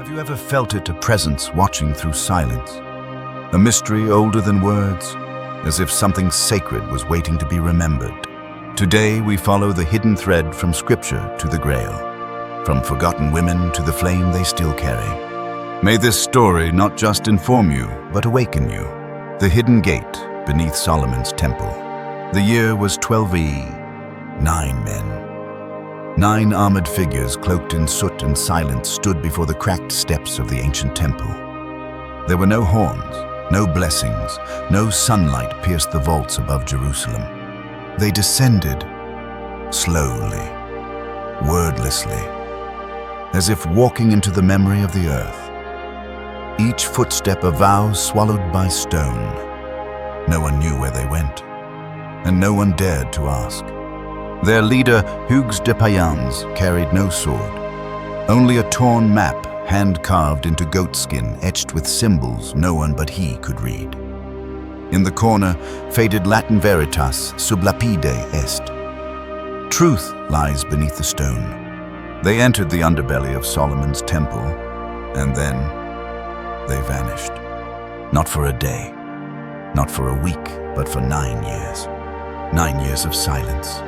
Have you ever felt it, a presence watching through silence? A mystery older than words, as if something sacred was waiting to be remembered. Today we follow the hidden thread from Scripture to the Grail, from forgotten women to the flame they still carry. May this story not just inform you, but awaken you. The hidden gate beneath Solomon's temple. The year was 12E. 9 men. 9 armored figures cloaked in soot and silence stood before the cracked steps of the ancient temple. There were no horns, no blessings, no sunlight pierced the vaults above Jerusalem. They descended slowly, wordlessly, as if walking into the memory of the earth. Each footstep a vow swallowed by stone. No one knew where they went, and no one dared to ask. Their leader, Hugues de Payens, carried no sword, only a torn map hand-carved into goatskin, etched with symbols no one but he could read. In the corner, faded Latin veritas sub lapide est. Truth lies beneath the stone. They entered the underbelly of Solomon's temple, and then they vanished. Not for a day, not for a week, but for 9 years. 9 years of silence.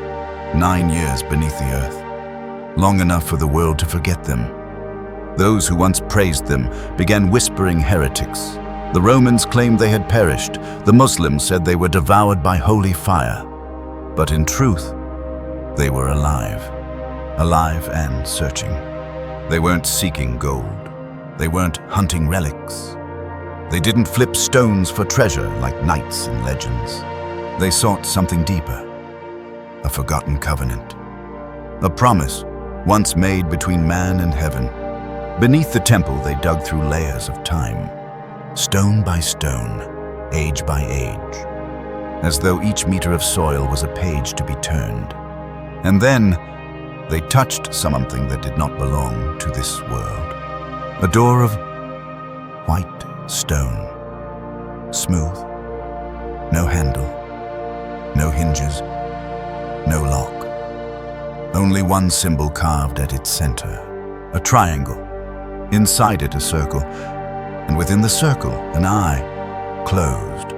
9 years beneath the earth, long enough for the world to forget them. Those who once praised them began whispering heretics. The Romans claimed they had perished. The Muslims said they were devoured by holy fire. But in truth, they were alive. Alive and searching. They weren't seeking gold. They weren't hunting relics. They didn't flip stones for treasure like knights in legends. They sought something deeper. A forgotten covenant. A promise once made between man and heaven. Beneath the temple they dug through layers of time, stone by stone, age by age, as though each meter of soil was a page to be turned. And then they touched something that did not belong to this world. A door of white stone, smooth, no handle, no hinges, no lock. Only one symbol carved at its center, a triangle. Inside it a circle, and within the circle an eye, closed.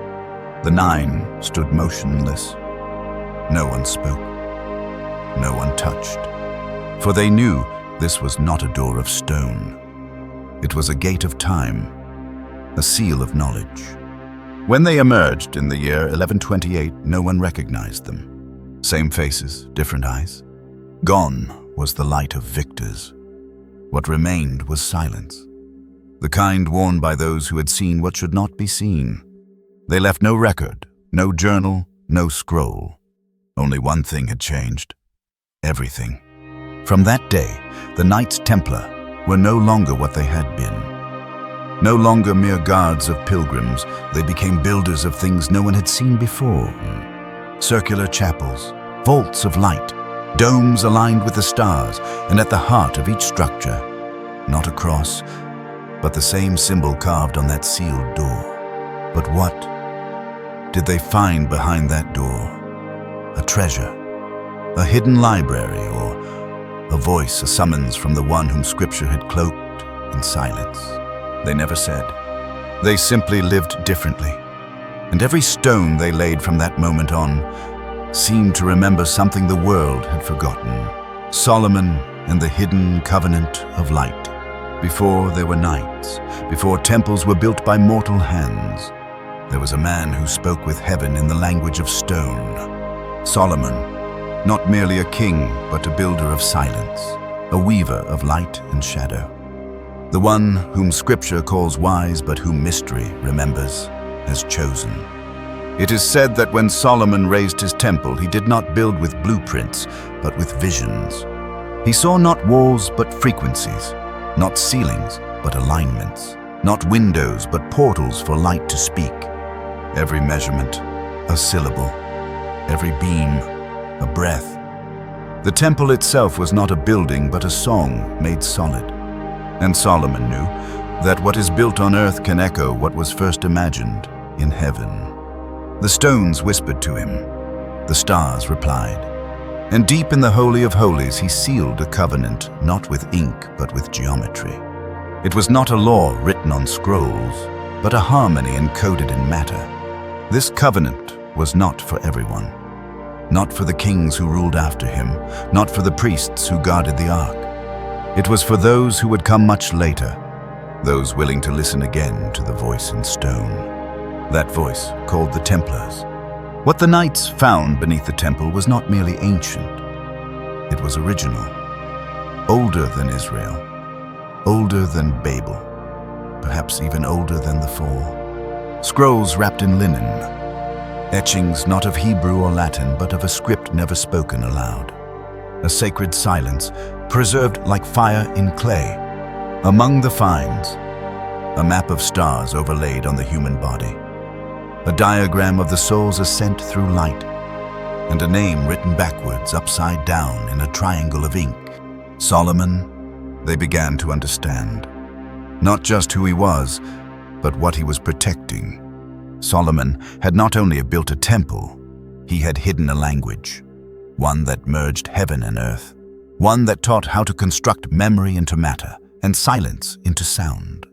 The 9 stood motionless. No one spoke. No one touched. For they knew this was not a door of stone. It was a gate of time, a seal of knowledge. When they emerged in the year 1128, no one recognized them. Same faces, different eyes. Gone was the light of victors. What remained was silence, the kind worn by those who had seen what should not be seen. They left no record, no journal, no scroll. Only one thing had changed. Everything. From that day, the Knights Templar were no longer what they had been. No longer mere guards of pilgrims, they became builders of things no one had seen before. Circular chapels, vaults of light, domes aligned with the stars, and at the heart of each structure, not a cross, but the same symbol carved on that sealed door. But what did they find behind that door? A treasure, a hidden library, or a voice, a summons from the one whom Scripture had cloaked in silence? They never said. They simply lived differently. And every stone they laid from that moment on seemed to remember something the world had forgotten. Solomon and the hidden covenant of light. Before there were knights, before temples were built by mortal hands, there was a man who spoke with heaven in the language of stone. Solomon, not merely a king, but a builder of silence, a weaver of light and shadow. The one whom Scripture calls wise, but whom mystery remembers as chosen. It is said that when Solomon raised his temple, he did not build with blueprints, but with visions. He saw not walls, but frequencies, not ceilings, but alignments, not windows, but portals for light to speak. Every measurement, a syllable, every beam, a breath. The temple itself was not a building, but a song made solid. And Solomon knew that what is built on earth can echo what was first imagined in heaven. The stones whispered to him. The stars replied. And deep in the Holy of Holies he sealed a covenant, not with ink, but with geometry. It was not a law written on scrolls, but a harmony encoded in matter. This covenant was not for everyone. Not for the kings who ruled after him, not for the priests who guarded the ark. It was for those who would come much later, those willing to listen again to the voice in stone. That voice called the Templars. What the knights found beneath the temple was not merely ancient. It was original, older than Israel, older than Babel, perhaps even older than the Fall. Scrolls wrapped in linen, etchings not of Hebrew or Latin, but of a script never spoken aloud. A sacred silence, preserved like fire in clay. Among the finds, a map of stars overlaid on the human body. A diagram of the soul's ascent through light, and a name written backwards, upside down, in a triangle of ink. Solomon, they began to understand. Not just who he was, but what he was protecting. Solomon had not only built a temple, he had hidden a language. One that merged heaven and earth. One that taught how to construct memory into matter and silence into sound.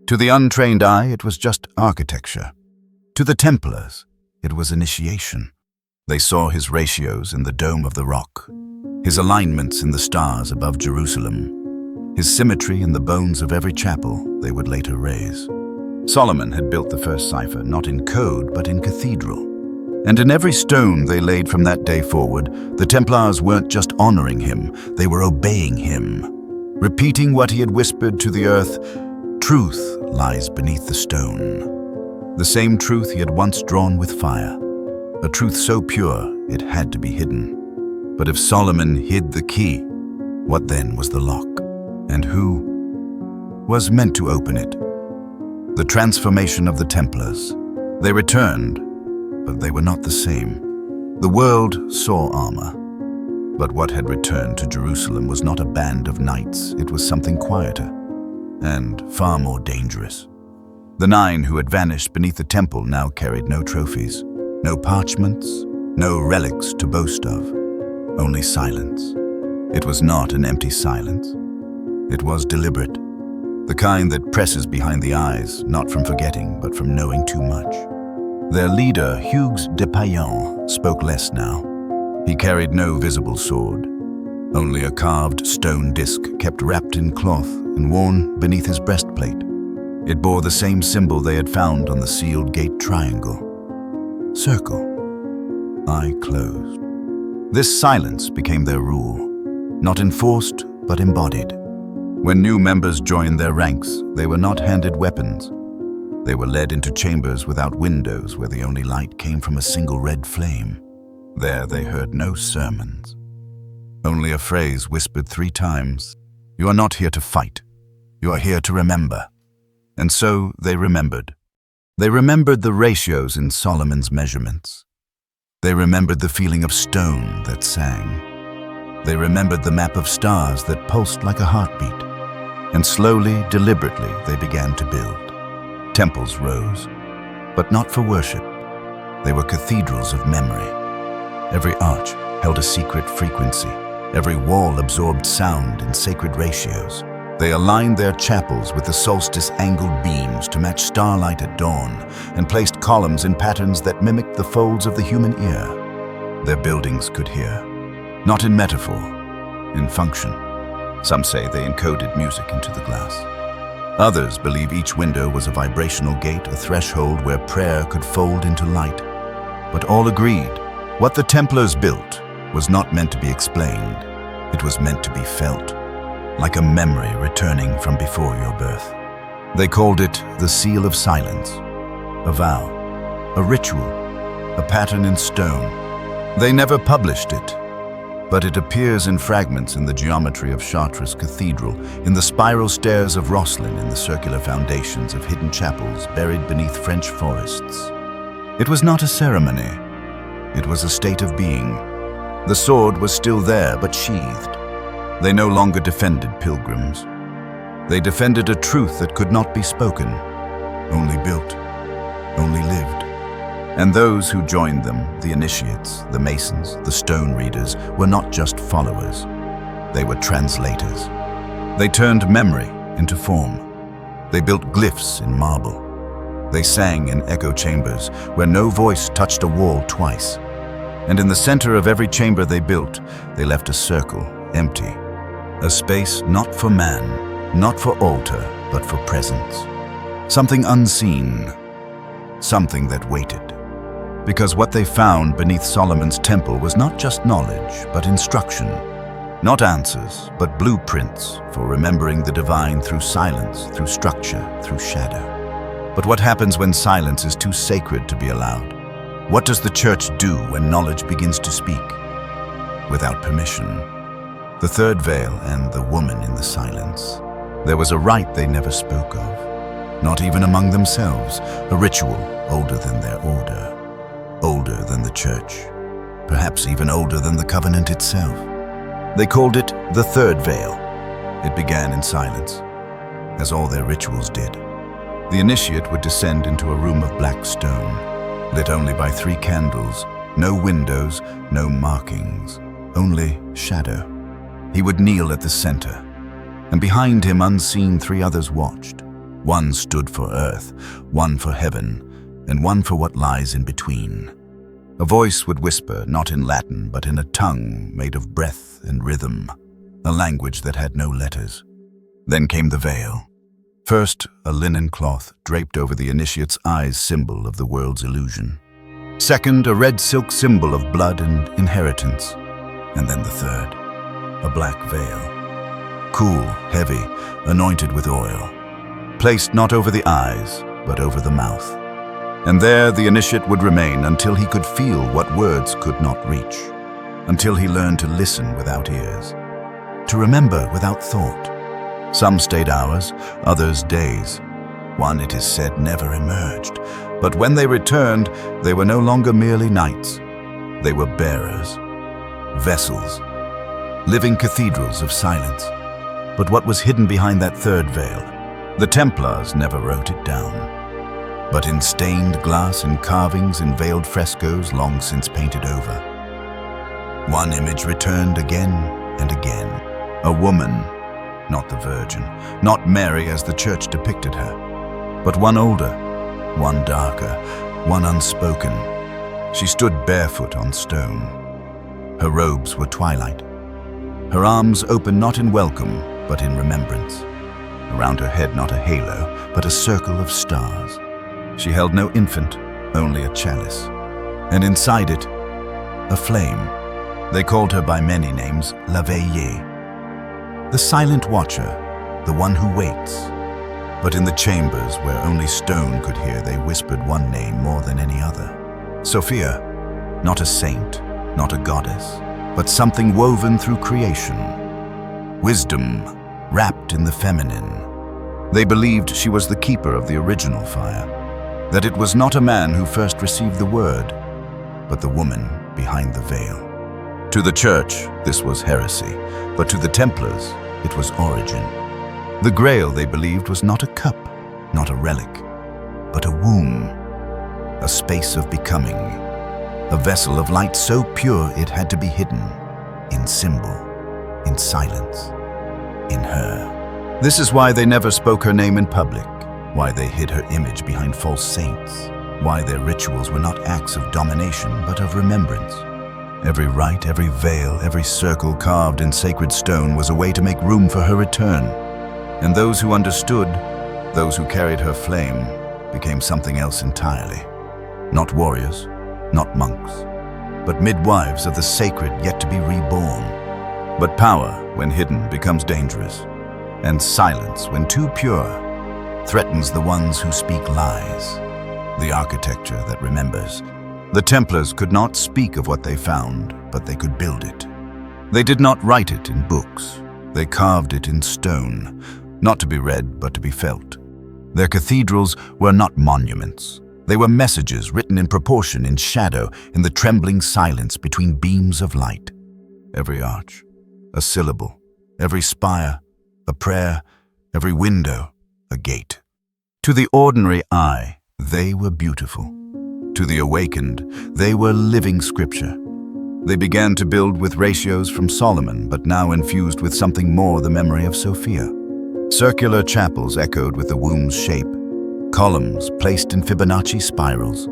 To the untrained eye, it was just architecture. To the Templars, it was initiation. They saw his ratios in the dome of the rock, his alignments in the stars above Jerusalem, his symmetry in the bones of every chapel they would later raise. Solomon had built the first cipher not in code but in cathedral. And in every stone they laid from that day forward, the Templars weren't just honoring him, they were obeying him, repeating what he had whispered to the earth. Truth lies beneath the stone. The same truth he had once drawn with fire, a truth so pure it had to be hidden. But if Solomon hid the key, what then was the lock? And who was meant to open it? The transformation of the Templars. They returned, but they were not the same. The world saw armor, but what had returned to Jerusalem was not a band of knights, it was something quieter and far more dangerous. The 9 who had vanished beneath the temple now carried no trophies, no parchments, no relics to boast of, only silence. It was not an empty silence. It was deliberate, the kind that presses behind the eyes, not from forgetting, but from knowing too much. Their leader, Hugues de Payan, spoke less now. He carried no visible sword, only a carved stone disc kept wrapped in cloth and worn beneath his breastplate. It bore the same symbol they had found on the sealed gate triangle. Circle. Eye closed. This silence became their rule, not enforced but embodied. When new members joined their ranks, they were not handed weapons. They were led into chambers without windows where the only light came from a single red flame. There they heard no sermons. Only a phrase whispered 3 times. You are not here to fight. You are here to remember. And so they remembered. They remembered the ratios in Solomon's measurements. They remembered the feeling of stone that sang. They remembered the map of stars that pulsed like a heartbeat. And slowly, deliberately, they began to build. Temples rose, but not for worship. They were cathedrals of memory. Every arch held a secret frequency. Every wall absorbed sound in sacred ratios. They aligned their chapels with the solstice-angled beams to match starlight at dawn, and placed columns in patterns that mimicked the folds of the human ear. Their buildings could hear, not in metaphor, in function. Some say they encoded music into the glass. Others believe each window was a vibrational gate, a threshold where prayer could fold into light. But all agreed, what the Templars built was not meant to be explained. It was meant to be felt, like a memory returning from before your birth. They called it the Seal of Silence, a vow, a ritual, a pattern in stone. They never published it, but it appears in fragments in the geometry of Chartres Cathedral, in the spiral stairs of Rosslyn, in the circular foundations of hidden chapels buried beneath French forests. It was not a ceremony. It was a state of being. The sword was still there, but sheathed. They no longer defended pilgrims. They defended a truth that could not be spoken, only built, only lived. And those who joined them, the initiates, the masons, the stone readers, were not just followers. They were translators. They turned memory into form. They built glyphs in marble. They sang in echo chambers where no voice touched a wall twice. And in the center of every chamber they built, they left a circle, empty. A space not for man, not for altar, but for presence. Something unseen, something that waited. Because what they found beneath Solomon's temple was not just knowledge, but instruction. Not answers, but blueprints for remembering the divine through silence, through structure, through shadow. But what happens when silence is too sacred to be allowed? What does the church do when knowledge begins to speak? Without permission. The third veil and the woman in the silence. There was a rite they never spoke of. Not even among themselves, a ritual older than their order. Older than the church. Perhaps even older than the covenant itself. They called it the third veil. It began in silence, as all their rituals did. The initiate would descend into a room of black stone, lit only by 3 candles, no windows, no markings, only shadow. He would kneel at the center, and behind him unseen 3 others watched. One stood for earth, one for heaven, and one for what lies in between. A voice would whisper, not in Latin, but in a tongue made of breath and rhythm, a language that had no letters. Then came the veil. First, a linen cloth draped over the initiate's eyes, symbol of the world's illusion. Second, a red silk symbol of blood and inheritance. And then the third, a black veil. Cool, heavy, anointed with oil. Placed not over the eyes, but over the mouth. And there the initiate would remain until he could feel what words could not reach. Until he learned to listen without ears. To remember without thought. Some stayed hours, others days. One, it is said, never emerged. But when they returned, they were no longer merely knights. They were bearers. Vessels. Living cathedrals of silence. But what was hidden behind that third veil? The Templars never wrote it down. But in stained glass and carvings in veiled frescoes long since painted over. One image returned again and again. A woman, not the Virgin, not Mary as the church depicted her, but one older, one darker, one unspoken. She stood barefoot on stone. Her robes were twilight. Her arms open not in welcome, but in remembrance. Around her head not a halo, but a circle of stars. She held no infant, only a chalice. And inside it, a flame. They called her by many names, La Veillée. The silent watcher, the one who waits. But in the chambers where only stone could hear, they whispered one name more than any other. Sophia, not a saint, not a goddess, but something woven through creation. Wisdom, wrapped in the feminine. They believed she was the keeper of the original fire. That it was not a man who first received the word, but the woman behind the veil. To the church, this was heresy, but to the Templars, it was origin. The Grail, they believed, was not a cup, not a relic, but a womb, a space of becoming, a vessel of light so pure it had to be hidden, in symbol, in silence, in her. This is why they never spoke her name in public. Why they hid her image behind false saints, why their rituals were not acts of domination, but of remembrance. Every rite, every veil, every circle carved in sacred stone was a way to make room for her return. And those who understood, those who carried her flame, became something else entirely. Not warriors, not monks, but midwives of the sacred yet to be reborn. But power, when hidden, becomes dangerous, and silence, when too pure, threatens the ones who speak lies, the architecture that remembers. The Templars could not speak of what they found, but they could build it. They did not write it in books. They carved it in stone, not to be read, but to be felt. Their cathedrals were not monuments. They were messages written in proportion, in shadow, in the trembling silence between beams of light. Every arch, a syllable, every spire, a prayer, every window, a gate. To the ordinary eye, they were beautiful. To the awakened, they were living scripture. They began to build with ratios from Solomon, but now infused with something more, the memory of Sophia. Circular chapels echoed with the womb's shape, columns placed in Fibonacci spirals,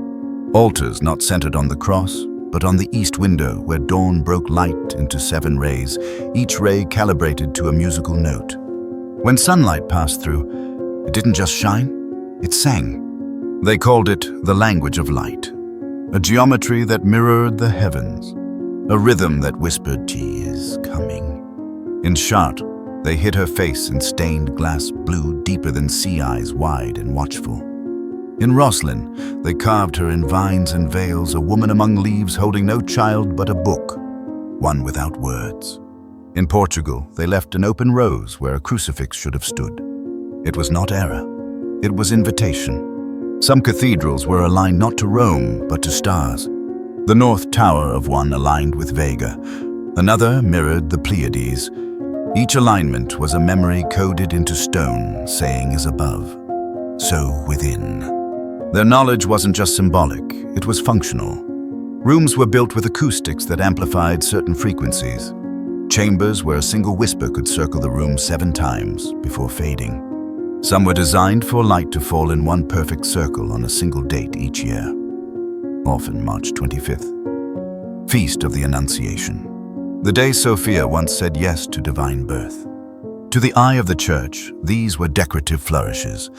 altars not centered on the cross, but on the east window where dawn broke light into 7 rays, each ray calibrated to a musical note. When sunlight passed through, it didn't just shine, it sang. They called it the language of light, a geometry that mirrored the heavens, a rhythm that whispered, "He is coming." In Chartres, they hid her face in stained glass blue deeper than sea eyes, wide and watchful. In Rosslyn, they carved her in vines and veils, a woman among leaves holding no child but a book, one without words. In Portugal, they left an open rose where a crucifix should have stood. It was not error, it was invitation. Some cathedrals were aligned not to Rome, but to stars. The north tower of one aligned with Vega, another mirrored the Pleiades. Each alignment was a memory coded into stone, saying as above, so within. Their knowledge wasn't just symbolic, it was functional. Rooms were built with acoustics that amplified certain frequencies. Chambers where a single whisper could circle the room 7 times before fading. Some were designed for light to fall in one perfect circle on a single date each year, often March 25th, Feast of the Annunciation, the day Sophia once said yes to divine birth. To the eye of the church, these were decorative flourishes.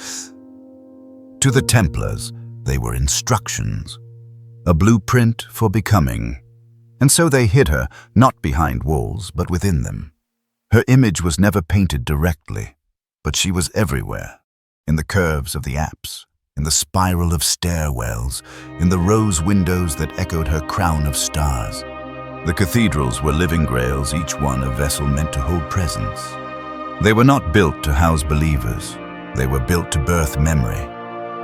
To the Templars, they were instructions, a blueprint for becoming. And so they hid her, not behind walls, but within them. Her image was never painted directly, but she was everywhere, in the curves of the apse, in the spiral of stairwells, in the rose windows that echoed her crown of stars. The cathedrals were living grails, each one a vessel meant to hold presence. They were not built to house believers, they were built to birth memory.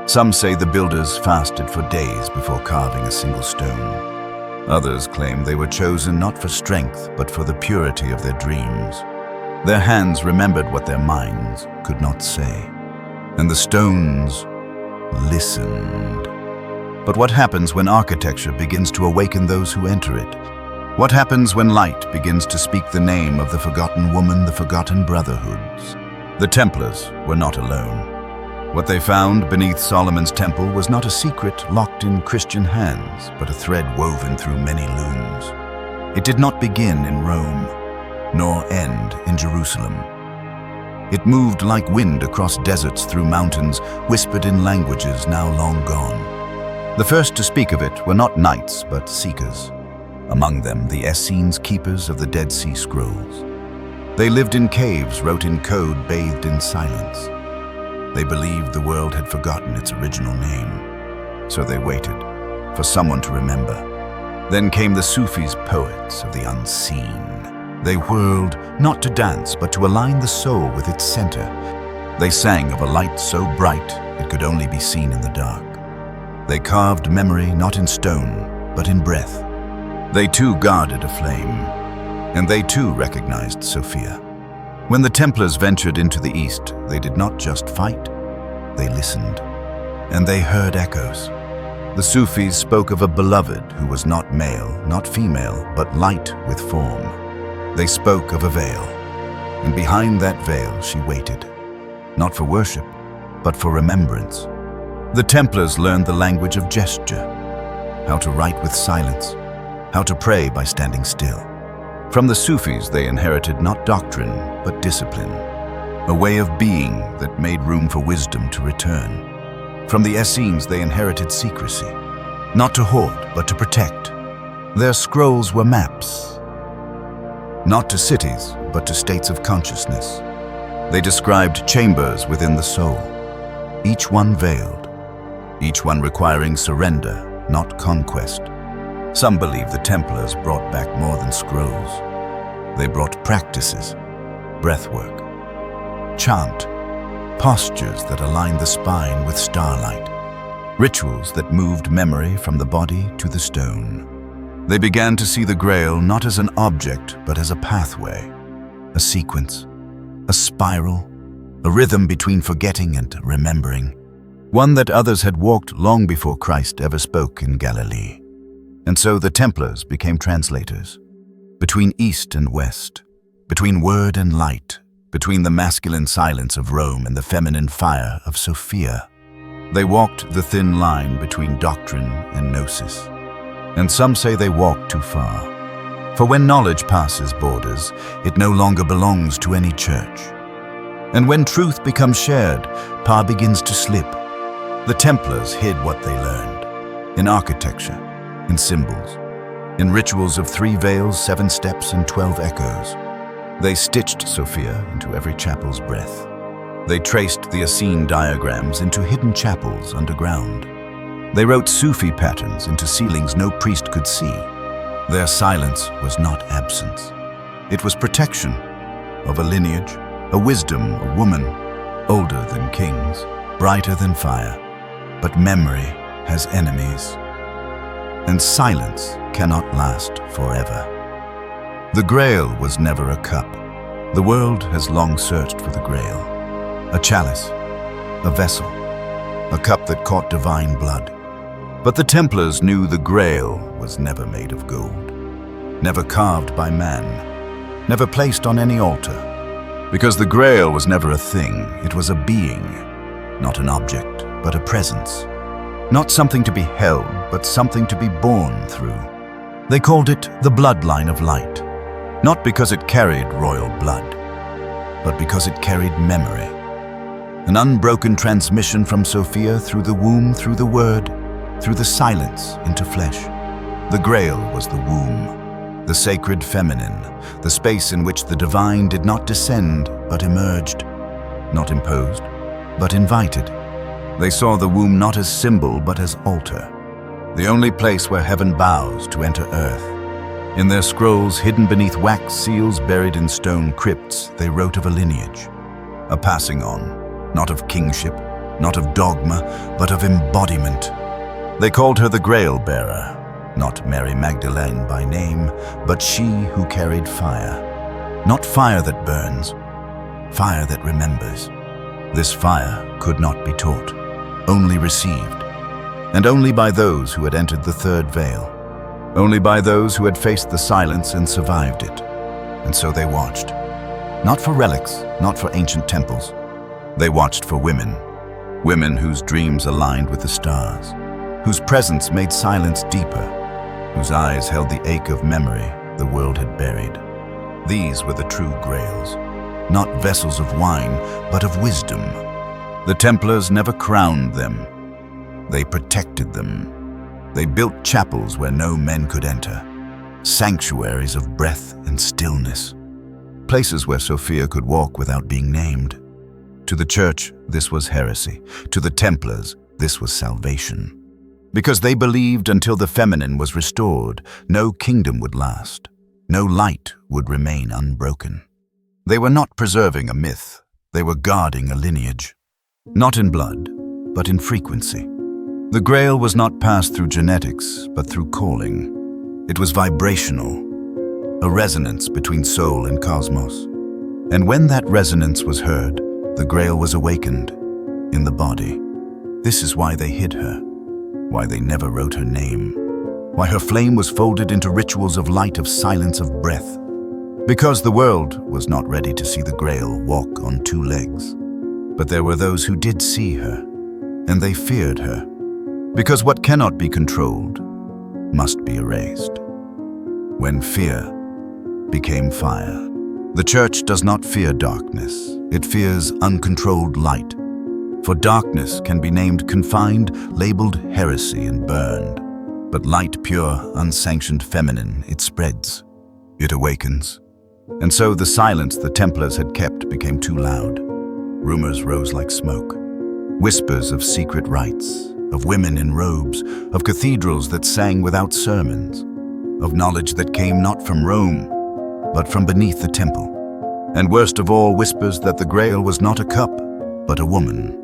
Some say the builders fasted for days before carving a single stone. Others claim they were chosen not for strength, but for the purity of their dreams. Their hands remembered what their minds could not say, and the stones listened. But what happens when architecture begins to awaken those who enter it? What happens when light begins to speak the name of the forgotten woman, the forgotten brotherhoods? The Templars were not alone. What they found beneath Solomon's temple was not a secret locked in Christian hands, but a thread woven through many looms. It did not begin in Rome, nor end in Jerusalem. It moved like wind across deserts, through mountains, whispered in languages now long gone. The first to speak of it were not knights, but seekers. Among them, the Essenes, keepers of the Dead Sea Scrolls. They lived in caves, wrote in code, bathed in silence. They believed the world had forgotten its original name, so they waited for someone to remember. Then came the Sufis, poets of the unseen. They whirled, not to dance, but to align the soul with its center. They sang of a light so bright it could only be seen in the dark. They carved memory not in stone, but in breath. They too guarded a flame, and they too recognized Sophia. When the Templars ventured into the east, they did not just fight, they listened, and they heard echoes. The Sufis spoke of a beloved who was not male, not female, but light with form. They spoke of a veil, and behind that veil she waited, not for worship, but for remembrance. The Templars learned the language of gesture, how to write with silence, how to pray by standing still. From the Sufis they inherited not doctrine, but discipline, a way of being that made room for wisdom to return. From the Essenes they inherited secrecy, not to hoard, but to protect. Their scrolls were maps, not to cities, but to states of consciousness. They described chambers within the soul, each one veiled, each one requiring surrender, not conquest. Some believe the Templars brought back more than scrolls. They brought practices, breathwork, chant, postures that aligned the spine with starlight, rituals that moved memory from the body to the stone. They began to see the Grail not as an object, but as a pathway, a sequence, a spiral, a rhythm between forgetting and remembering, one that others had walked long before Christ ever spoke in Galilee. And so the Templars became translators, between east and west, between word and light, between the masculine silence of Rome and the feminine fire of Sophia. They walked the thin line between doctrine and gnosis. And some say they walked too far. For when knowledge passes borders, it no longer belongs to any church. And when truth becomes shared, power begins to slip. The Templars hid what they learned, in architecture, in symbols, in rituals of 3 veils, 7 steps, and 12 echoes. They stitched Sophia into every chapel's breath. They traced the Essene diagrams into hidden chapels underground. They wrote Sufi patterns into ceilings no priest could see. Their silence was not absence. It was protection of a lineage, a wisdom, a woman, older than kings, brighter than fire. But memory has enemies, and silence cannot last forever. The Grail was never a cup. The world has long searched for the Grail. A chalice, a vessel, a cup that caught divine blood. But the Templars knew the Grail was never made of gold, never carved by man, never placed on any altar. Because the Grail was never a thing, it was a being, not an object, but a presence. Not something to be held, but something to be born through. They called it the bloodline of light, not because it carried royal blood, but because it carried memory. An unbroken transmission from Sophia through the womb, through the word, through the silence into flesh. The Grail was the womb, the sacred feminine, the space in which the divine did not descend, but emerged, not imposed, but invited. They saw the womb not as symbol, but as altar, the only place where heaven bows to enter earth. In their scrolls, hidden beneath wax seals buried in stone crypts, they wrote of a lineage, a passing on, not of kingship, not of dogma, but of embodiment. They called her the Grail bearer, not Mary Magdalene by name, but she who carried fire. Not fire that burns, fire that remembers. This fire could not be taught, only received, and only by those who had entered the 3rd veil, only by those who had faced the silence and survived it. And so they watched, not for relics, not for ancient temples. They watched for women, women whose dreams aligned with the stars, whose presence made silence deeper, whose eyes held the ache of memory the world had buried. These were the true Grails, not vessels of wine, but of wisdom. The Templars never crowned them. They protected them. They built chapels where no men could enter, sanctuaries of breath and stillness, places where Sophia could walk without being named. To the Church, this was heresy. To the Templars, this was salvation. Because they believed until the feminine was restored, no kingdom would last, no light would remain unbroken. They were not preserving a myth, they were guarding a lineage. Not in blood, but in frequency. The Grail was not passed through genetics, but through calling. It was vibrational, a resonance between soul and cosmos. And when that resonance was heard, the Grail was awakened in the body. This is why they hid her, why they never wrote her name, why her flame was folded into rituals of light, of silence, of breath. Because the world was not ready to see the Grail walk on 2 legs. But there were those who did see her, and they feared her. Because what cannot be controlled must be erased. When fear became fire. The Church does not fear darkness, it fears uncontrolled light. For darkness can be named confined, labeled heresy and burned. But light, pure, unsanctioned feminine, it spreads, it awakens. And so the silence the Templars had kept became too loud. Rumors rose like smoke. Whispers of secret rites, of women in robes, of cathedrals that sang without sermons, of knowledge that came not from Rome, but from beneath the temple. And worst of all, whispers that the Grail was not a cup, but a woman.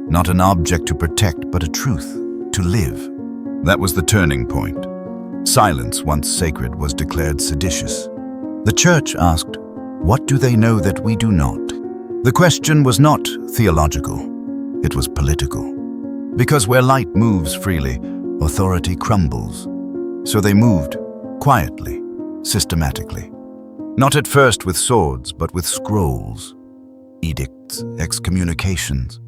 Not an object to protect, but a truth, to live. That was the turning point. Silence, once sacred, was declared seditious. The Church asked, what do they know that we do not? The question was not theological, it was political. Because where light moves freely, authority crumbles. So they moved, quietly, systematically. Not at first with swords, but with scrolls. edicts, excommunications.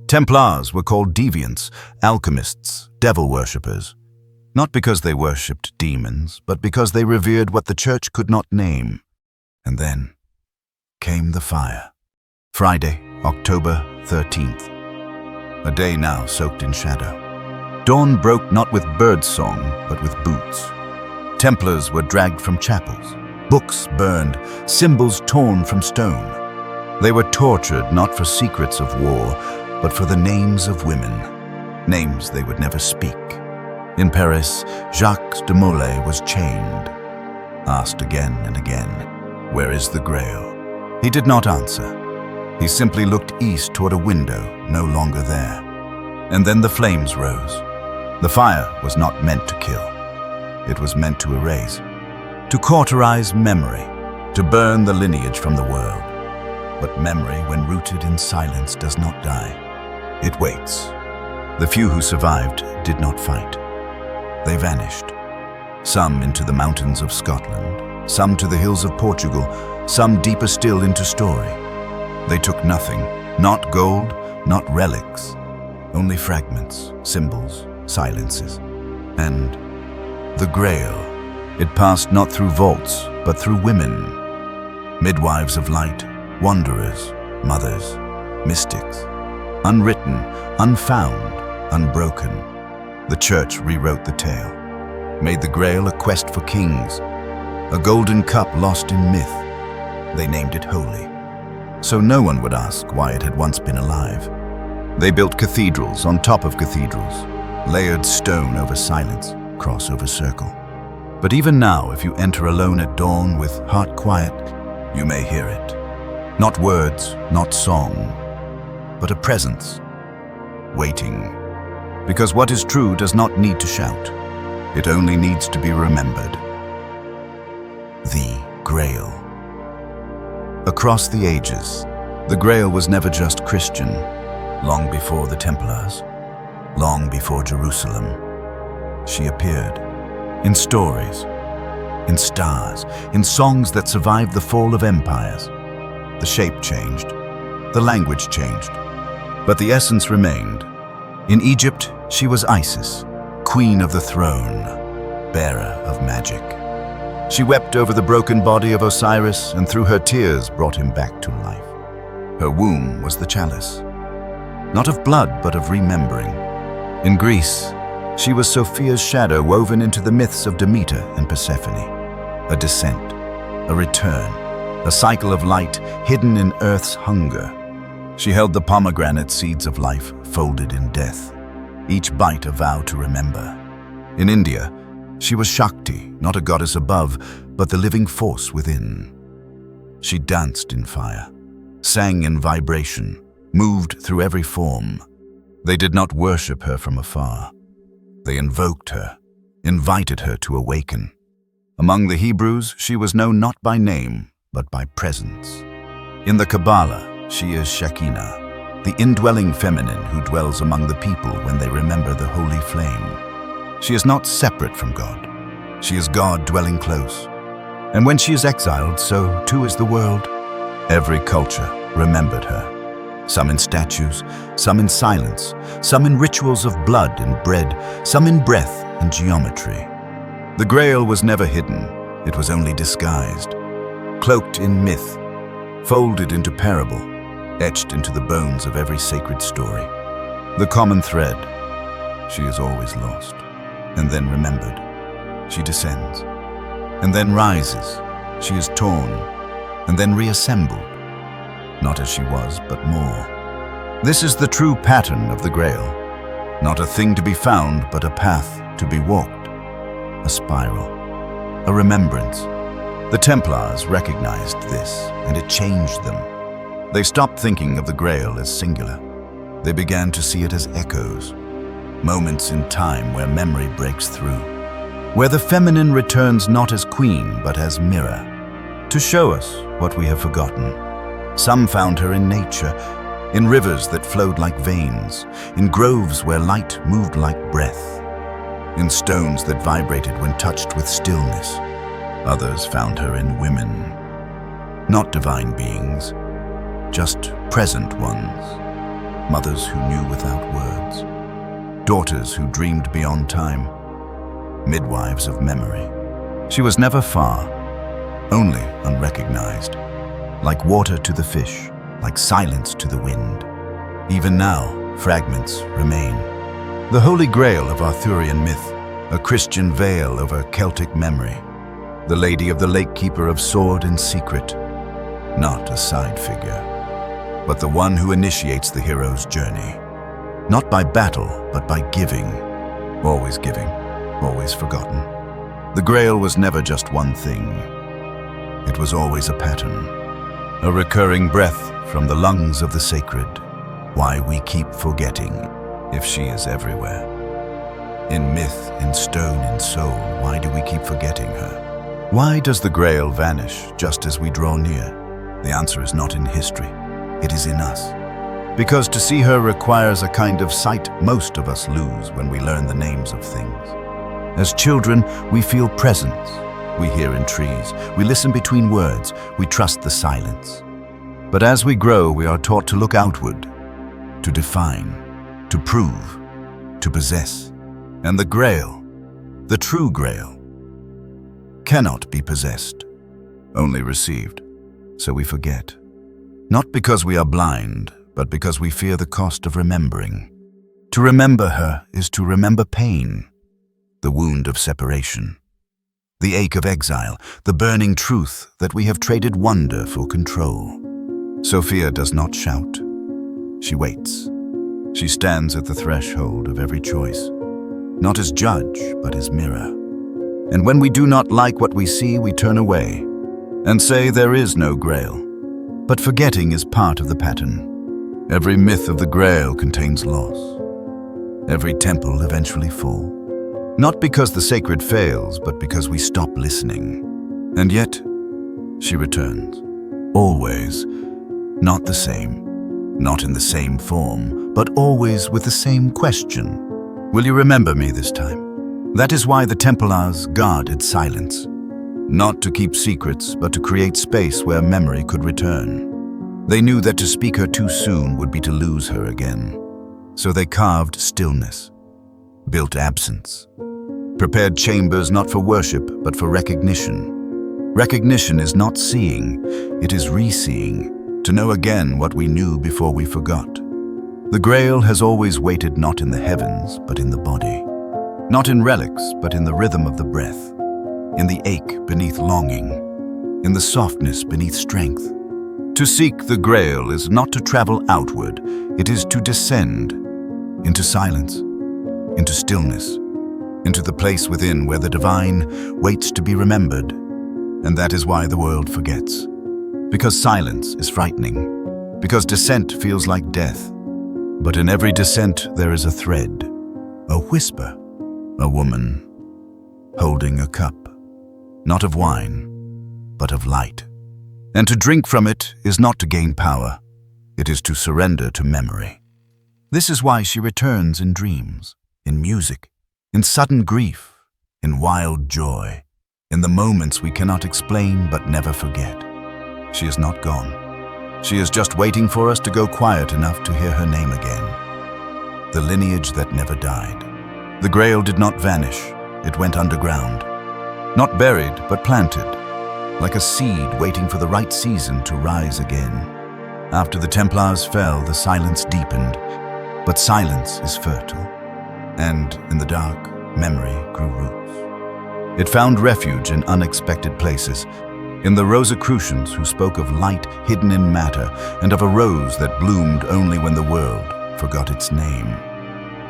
Templars were called deviants, alchemists, devil worshippers. Not because they worshipped demons, but because they revered what the church could not name. And then came the fire. Friday, October 13th. A day now soaked in shadow. Dawn broke not with birdsong, but with boots. Templars were dragged from chapels, books burned, symbols torn from stone. They were tortured not for secrets of war, but for the names of women, names they would never speak. In Paris, Jacques de Molay was chained. Asked again and again, "Where is the Grail?" He did not answer. He simply looked east toward a window no longer there. And then the flames rose. The fire was not meant to kill. It was meant to erase, to cauterize memory, to burn the lineage from the world. But memory, when rooted in silence, does not die. It waits. The few who survived did not fight. They vanished. Some into the mountains of Scotland, some to the hills of Portugal, some deeper still into story. They took nothing, not gold, not relics, only fragments, symbols, silences. And the Grail, it passed not through vaults, but through women. Midwives of light, wanderers, mothers, mystics. Unwritten, unfound, unbroken. The church rewrote the tale, made the Grail a quest for kings, a golden cup lost in myth. They named it holy, so no one would ask why it had once been alive. They built cathedrals on top of cathedrals, layered stone over silence, cross over circle. But even now, if you enter alone at dawn with heart quiet, you may hear it. Not words, not song, but a presence, waiting. Because what is true does not need to shout. It only needs to be remembered. The Grail. Across the ages, the Grail was never just Christian. Long before the Templars, long before Jerusalem, she appeared. In stories, in stars, in songs that survived the fall of empires. The shape changed, the language changed, but the essence remained. In Egypt, she was Isis, queen of the throne, bearer of magic. She wept over the broken body of Osiris and through her tears brought him back to life. Her womb was the chalice, not of blood but of remembering. In Greece, she was Sophia's shadow woven into the myths of Demeter and Persephone. A descent, a return, a cycle of light hidden in earth's hunger. She held the pomegranate seeds of life folded in death, each bite a vow to remember. In India, she was Shakti, not a goddess above, but the living force within. She danced in fire, sang in vibration, moved through every form. They did not worship her from afar. They invoked her, invited her to awaken. Among the Hebrews, she was known not by name, but by presence. In the Kabbalah, she is Shekinah, the indwelling feminine who dwells among the people when they remember the holy flame. She is not separate from God. She is God dwelling close. And when she is exiled, so too is the world. Every culture remembered her. Some in statues, some in silence, some in rituals of blood and bread, some in breath and geometry. The Grail was never hidden. It was only disguised. Cloaked in myth, folded into parable, etched into the bones of every sacred story. The common thread, she is always lost, and then remembered. She descends, and then rises. She is torn, and then reassembled. Not as she was, but more. This is the true pattern of the Grail. Not a thing to be found, but a path to be walked. A spiral, a remembrance. The Templars recognized this, and it changed them. They stopped thinking of the Grail as singular. They began to see it as echoes, moments in time where memory breaks through, where the feminine returns not as queen, but as mirror, to show us what we have forgotten. Some found her in nature, in rivers that flowed like veins, in groves where light moved like breath, in stones that vibrated when touched with stillness. Others found her in women, not divine beings, just present ones. Mothers who knew without words. Daughters who dreamed beyond time. Midwives of memory. She was never far, only unrecognized. Like water to the fish, like silence to the wind. Even now, fragments remain. The Holy Grail of Arthurian myth, a Christian veil over Celtic memory. The Lady of the Lake Keeper of sword and secret, not a side figure, but the one who initiates the hero's journey. Not by battle, but by giving, always forgotten. The Grail was never just one thing. It was always a pattern, a recurring breath from the lungs of the sacred. Why we keep forgetting, if she is everywhere. In myth, in stone, in soul, why do we keep forgetting her? Why does the Grail vanish just as we draw near? The answer is not in history, it is in us. Because to see her requires a kind of sight most of us lose when we learn the names of things. As children, we feel presence. We hear in trees, we listen between words, we trust the silence. But as we grow, we are taught to look outward, to define, to prove, to possess. And the Grail, the true Grail, cannot be possessed, only received. So we forget. Not because we are blind, but because we fear the cost of remembering. To remember her is to remember pain, the wound of separation, the ache of exile, the burning truth that we have traded wonder for control. Sophia does not shout. She waits. She stands at the threshold of every choice, not as judge, but as mirror. And when we do not like what we see, we turn away and say there is no Grail. But forgetting is part of the pattern. Every myth of the Grail contains loss. Every temple eventually falls. Not because the sacred fails, but because we stop listening. And yet, she returns. Always. Not the same. Not in the same form, but always with the same question. Will you remember me this time? That is why the Templars guarded silence. Not to keep secrets, but to create space where memory could return. They knew that to speak her too soon would be to lose her again. So they carved stillness, built absence, prepared chambers not for worship, but for recognition. Recognition is not seeing, it is re-seeing, to know again what we knew before we forgot. The Grail has always waited not in the heavens, but in the body. Not in relics, but in the rhythm of the breath, in the ache beneath longing, in the softness beneath strength. To seek the Grail is not to travel outward, it is to descend into silence, into stillness, into the place within where the divine waits to be remembered. And that is why the world forgets. Because silence is frightening, because descent feels like death. But in every descent there is a thread, a whisper. A woman holding a cup, not of wine, but of light. And to drink from it is not to gain power, it is to surrender to memory. This is why she returns in dreams, in music, in sudden grief, in wild joy, in the moments we cannot explain but never forget. She is not gone. She is just waiting for us to go quiet enough to hear her name again. The lineage that never died. The Grail did not vanish, it went underground. Not buried, but planted, like a seed waiting for the right season to rise again. After the Templars fell, the silence deepened, but silence is fertile. And in the dark, memory grew roots. It found refuge in unexpected places, in the Rosicrucians who spoke of light hidden in matter and of a rose that bloomed only when the world forgot its name.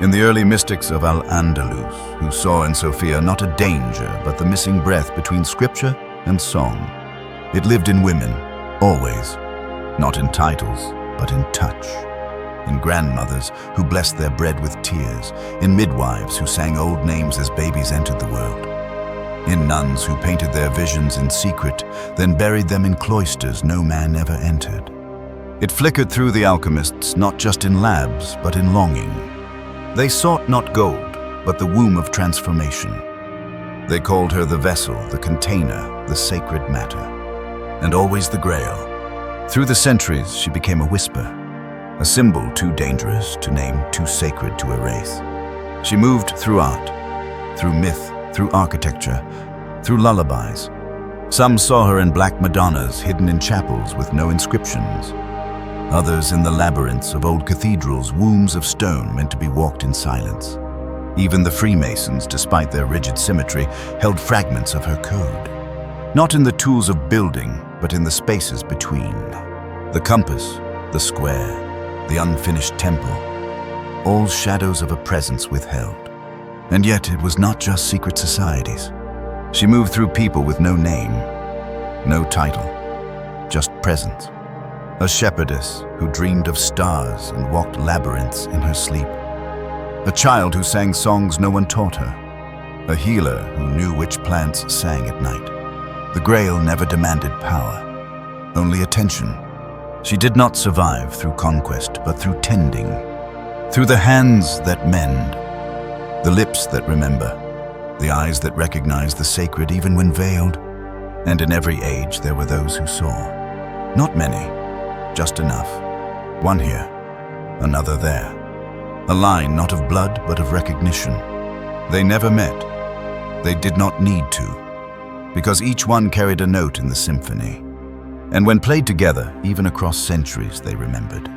In the early mystics of Al-Andalus, who saw in Sophia not a danger, but the missing breath between scripture and song. It lived in women, always, not in titles, but in touch. In grandmothers who blessed their bread with tears, in midwives who sang old names as babies entered the world, in nuns who painted their visions in secret, then buried them in cloisters no man ever entered. It flickered through the alchemists, not just in labs, but in longing. They sought not gold, but the womb of transformation. They called her the vessel, the container, the sacred matter. And always the Grail, Through the centuries, she became a whisper, a symbol too dangerous to name, too sacred to erase. She moved through art, through myth, through architecture, through lullabies. Some saw her in black Madonnas hidden in chapels with no inscriptions. Others in the labyrinths of old cathedrals, wombs of stone meant to be walked in silence. Even the Freemasons, despite their rigid symmetry, held fragments of her code. Not in the tools of building, but in the spaces between. The compass, the square, the unfinished temple, all shadows of a presence withheld. And yet it was not just secret societies. She moved through people with no name, no title, just presence. A shepherdess who dreamed of stars and walked labyrinths in her sleep. A child who sang songs no one taught her. A healer who knew which plants sang at night. The Grail never demanded power, only attention. She did not survive through conquest, but through tending. Through the hands that mend, the lips that remember, the eyes that recognize the sacred even when veiled. And in every age there were those who saw. Not many, just enough. One here, another there. A line not of blood, but of recognition. They never met. They did not need to, because each one carried a note in the symphony. And when played together, even across centuries, they remembered.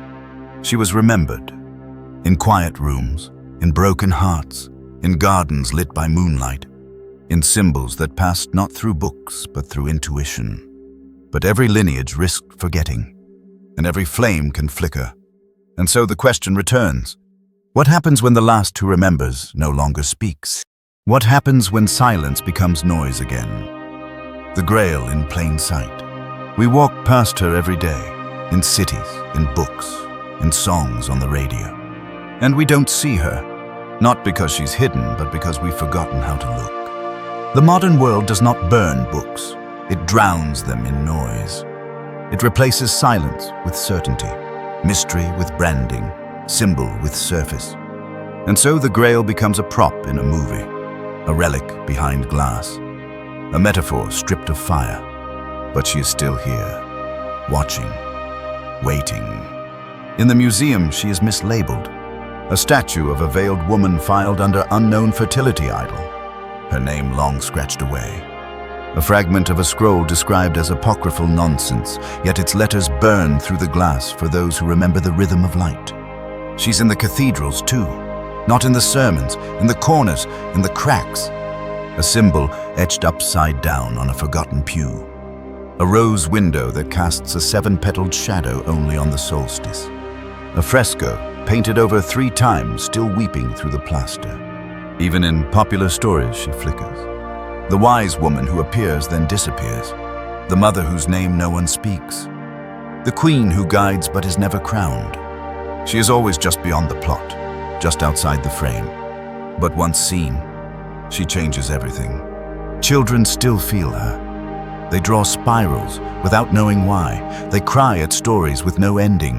She was remembered. In quiet rooms, in broken hearts, in gardens lit by moonlight, in symbols that passed not through books, but through intuition. But every lineage risked forgetting, and every flame can flicker. And so the question returns. What happens when the last who remembers no longer speaks? What happens when silence becomes noise again? The Grail in plain sight. We walk past her every day, in cities, in books, in songs on the radio. And we don't see her, not because she's hidden, but because we've forgotten how to look. The modern world does not burn books. It drowns them in noise. It replaces silence with certainty, mystery with branding, symbol with surface. And so the Grail becomes a prop in a movie, a relic behind glass, a metaphor stripped of fire. But she is still here, watching, waiting. In the museum, she is mislabeled, a statue of a veiled woman filed under unknown fertility idol, her name long scratched away. A fragment of a scroll described as apocryphal nonsense, yet its letters burn through the glass for those who remember the rhythm of light. She's in the cathedrals too, not in the sermons, in the corners, in the cracks. A symbol etched upside down on a forgotten pew. A rose window that casts a seven-petaled shadow only on the solstice. A fresco painted over 3 times, still weeping through the plaster. Even in popular stories, she flickers. The wise woman who appears then disappears. The mother whose name no one speaks. The queen who guides but is never crowned. She is always just beyond the plot, just outside the frame. But once seen, she changes everything. Children still feel her. They draw spirals without knowing why. They cry at stories with no ending.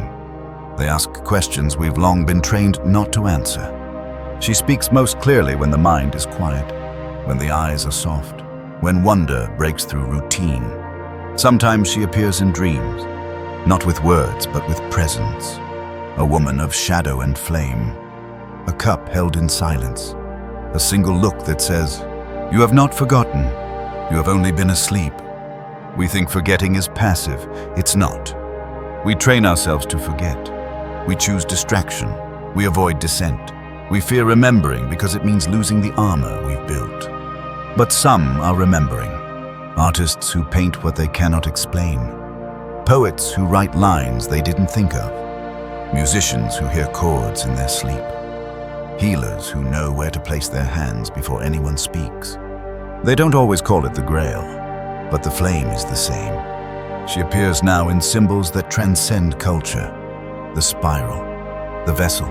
They ask questions we've long been trained not to answer. She speaks most clearly when the mind is quiet, when the eyes are soft, when wonder breaks through routine. Sometimes she appears in dreams, not with words but with presence. A woman of shadow and flame. A cup held in silence. A single look that says, "You have not forgotten. You have only been asleep." We think forgetting is passive. It's not. We train ourselves to forget. We choose distraction. We avoid dissent. We fear remembering because it means losing the armor we've built. But some are remembering. Artists who paint what they cannot explain. Poets who write lines they didn't think of. Musicians who hear chords in their sleep. Healers who know where to place their hands before anyone speaks. They don't always call it the Grail, but the flame is the same. She appears now in symbols that transcend culture. The spiral, the vessel,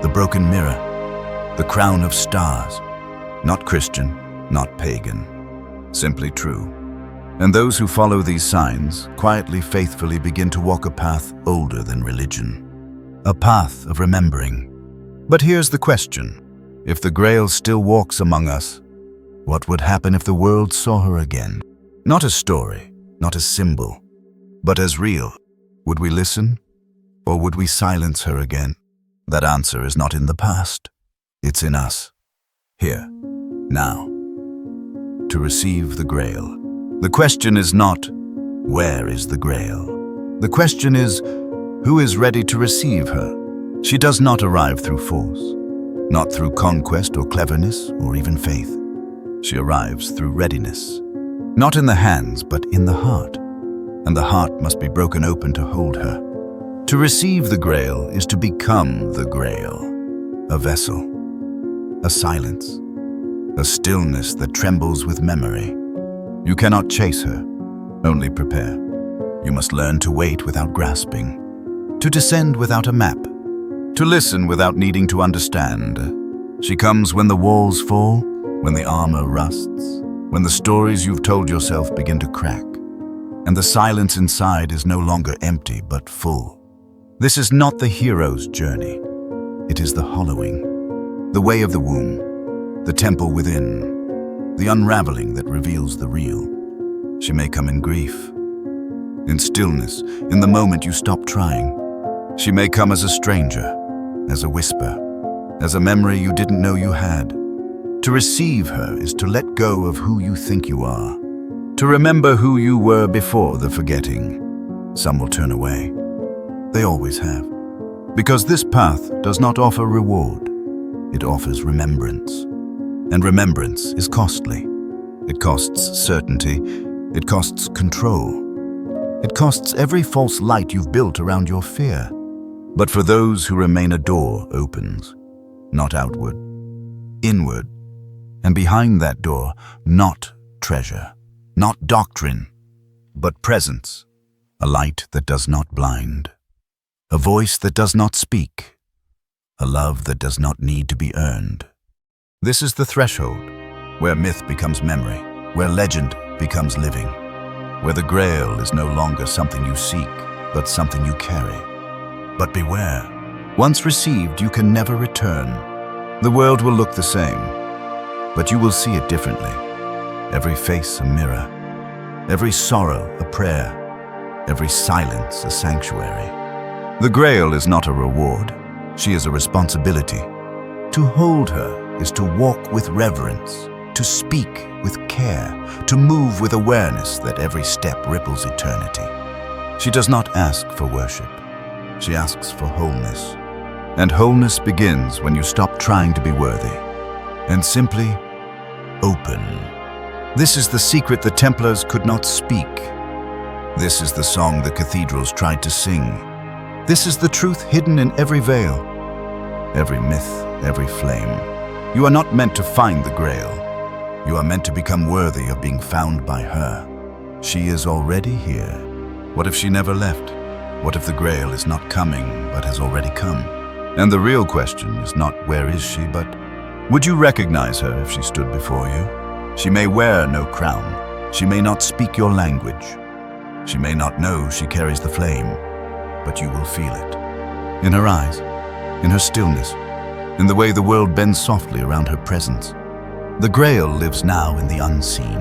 the broken mirror, the crown of stars. Not Christian, not pagan, simply true. And those who follow these signs quietly, faithfully begin to walk a path older than religion. A path of remembering. But here's the question. If the Grail still walks among us, what would happen if the world saw her again? Not as story, not as symbol, but as real. Would we listen, or would we silence her again? That answer is not in the past. It's in us. Here, now. To receive the Grail. The question is not, where is the Grail? The question is, who is ready to receive her? She does not arrive through force, not through conquest or cleverness or even faith. She arrives through readiness, not in the hands but in the heart, and the heart must be broken open to hold her. To receive the Grail is to become the Grail, a vessel, a silence, a stillness that trembles with memory. You cannot chase her, only prepare. You must learn to wait without grasping, to descend without a map, to listen without needing to understand. She comes when the walls fall, when the armor rusts, when the stories you've told yourself begin to crack, and the silence inside is no longer empty but full. This is not the hero's journey. It is the hollowing, the way of the womb, the temple within, the unraveling that reveals the real. She may come in grief, in stillness, in the moment you stop trying. She may come as a stranger, as a whisper, as a memory you didn't know you had. To receive her is to let go of who you think you are, to remember who you were before the forgetting. Some will turn away. They always have. Because this path does not offer reward. It offers remembrance. And remembrance is costly. It costs certainty. It costs control. It costs every false light you've built around your fear. But for those who remain, a door opens, not outward, inward. And behind that door, not treasure, not doctrine, but presence, a light that does not blind, a voice that does not speak, a love that does not need to be earned. This is the threshold, where myth becomes memory, where legend becomes living, where the Grail is no longer something you seek, but something you carry. But beware, once received, you can never return. The world will look the same, but you will see it differently. Every face a mirror, every sorrow a prayer, every silence a sanctuary. The Grail is not a reward, she is a responsibility. To hold her is to walk with reverence, to speak with care, to move with awareness that every step ripples eternity. She does not ask for worship, she asks for wholeness. And wholeness begins when you stop trying to be worthy and simply open. This is the secret the Templars could not speak. This is the song the cathedrals tried to sing. This is the truth hidden in every veil, every myth, every flame. You are not meant to find the Grail. You are meant to become worthy of being found by her. She is already here. What if she never left? What if the Grail is not coming, but has already come? And the real question is not where is she, but would you recognize her if she stood before you? She may wear no crown. She may not speak your language. She may not know she carries the flame, but you will feel it. In her eyes, in her stillness, in the way the world bends softly around her presence. The Grail lives now in the unseen,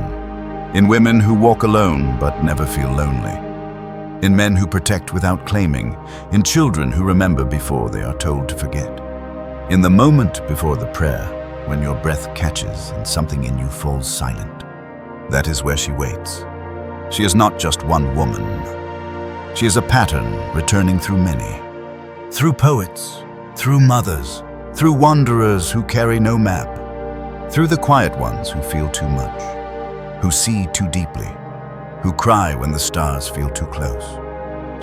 in women who walk alone but never feel lonely, in men who protect without claiming, in children who remember before they are told to forget. In the moment before the prayer, when your breath catches and something in you falls silent, that is where she waits. She is not just one woman. She is a pattern returning through many. Through poets, through mothers, through wanderers who carry no map, through the quiet ones who feel too much, who see too deeply, who cry when the stars feel too close.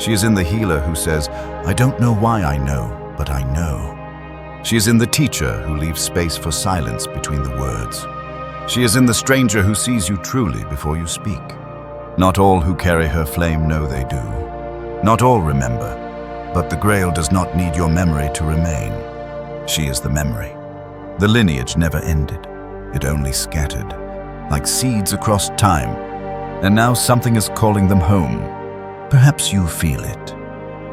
She is in the healer who says, I don't know why I know, but I know. She is in the teacher who leaves space for silence between the words. She is in the stranger who sees you truly before you speak. Not all who carry her flame know they do. Not all remember, but the Grail does not need your memory to remain. She is the memory. The lineage never ended. It only scattered, like seeds across time. And now something is calling them home. Perhaps you feel it.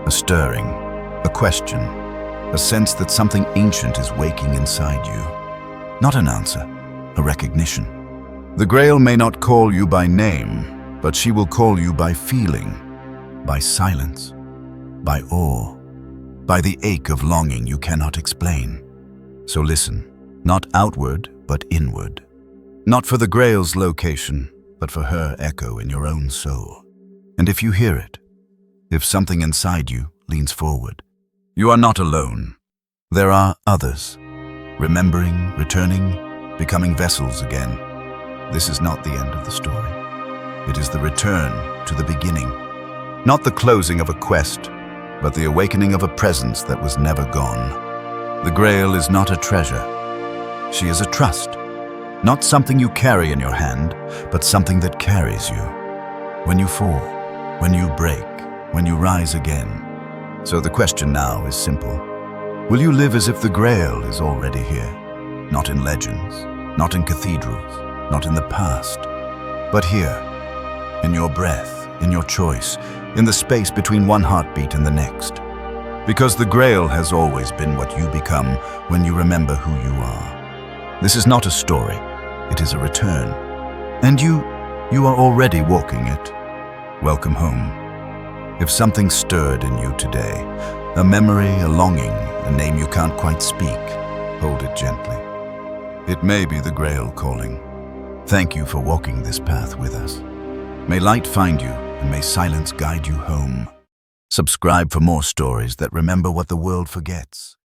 A stirring, a question, a sense that something ancient is waking inside you. Not an answer, a recognition. The Grail may not call you by name, but she will call you by feeling, by silence, by awe, by the ache of longing you cannot explain. So listen, not outward, but inward. Not for the Grail's location, but for her echo in your own soul. And if you hear it, if something inside you leans forward, you are not alone. There are others, remembering, returning, becoming vessels again. This is not the end of the story. It is the return to the beginning. Not the closing of a quest, but the awakening of a presence that was never gone. The Grail is not a treasure. She is a trust. Not something you carry in your hand, but something that carries you. When you fall, when you break, when you rise again. So the question now is simple. Will you live as if the Grail is already here? Not in legends, not in cathedrals, not in the past, but here, in your breath, in your choice, in the space between one heartbeat and the next. Because the Grail has always been what you become when you remember who you are. This is not a story, it is a return. And you are already walking it. Welcome home. If something stirred in you today, a memory, a longing, a name you can't quite speak, hold it gently. It may be the Grail calling. Thank you for walking this path with us. May light find you, and may silence guide you home. Subscribe for more stories that remember what the world forgets.